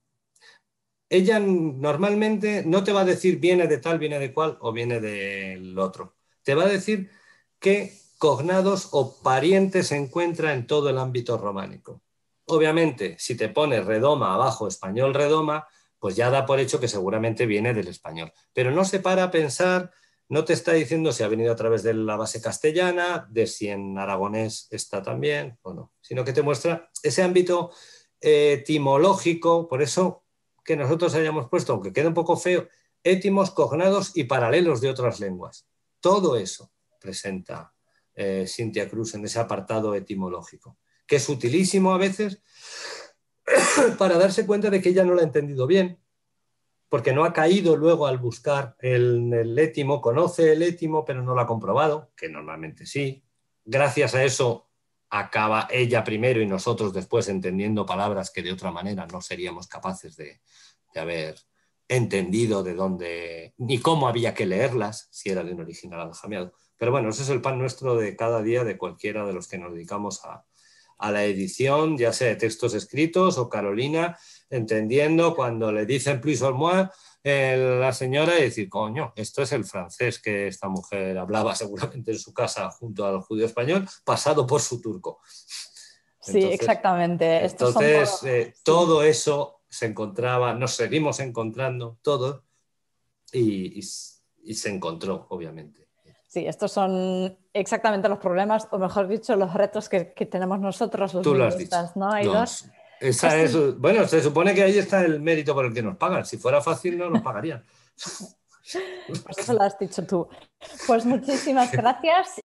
Ella normalmente no te va a decir viene de tal, viene de cual o viene del otro. Te va a decir qué cognados o parientes se encuentra en todo el ámbito románico. Obviamente, si te pones redoma abajo, español redoma, pues ya da por hecho que seguramente viene del español. Pero no se para a pensar, no te está diciendo si ha venido a través de la base castellana, de si en aragonés está también o no, sino que te muestra ese ámbito etimológico. Por eso que nosotros hayamos puesto, aunque quede un poco feo, étimos, cognados y paralelos de otras lenguas. Todo eso presenta Cintia Cruz en ese apartado etimológico, que es utilísimo a veces para darse cuenta de que ella no lo ha entendido bien, porque no ha caído luego al buscar el étimo, conoce el étimo, pero no lo ha comprobado, que normalmente sí. Gracias a eso acaba ella primero y nosotros después entendiendo palabras que de otra manera no seríamos capaces de haber entendido de dónde, ni cómo había que leerlas, si era de un original aljamiado. Pero bueno, ese es el pan nuestro de cada día de cualquiera de los que nos dedicamos a la edición, ya sea de textos escritos o Carolina, entendiendo cuando le dicen plus ou moins la señora y decir, coño, esto es el francés que esta mujer hablaba seguramente en su casa junto al judío español, pasado por su turco. Sí, entonces, exactamente. Todo eso se encontraba, nos seguimos encontrando todo y se encontró, obviamente. Sí, estos son exactamente los problemas, o mejor dicho, los retos que tenemos nosotros los lingüistas, ¿no, Aidor? Bueno, se supone que ahí está el mérito por el que nos pagan. Si fuera fácil, no nos pagarían. Pues eso lo has dicho tú. Pues muchísimas gracias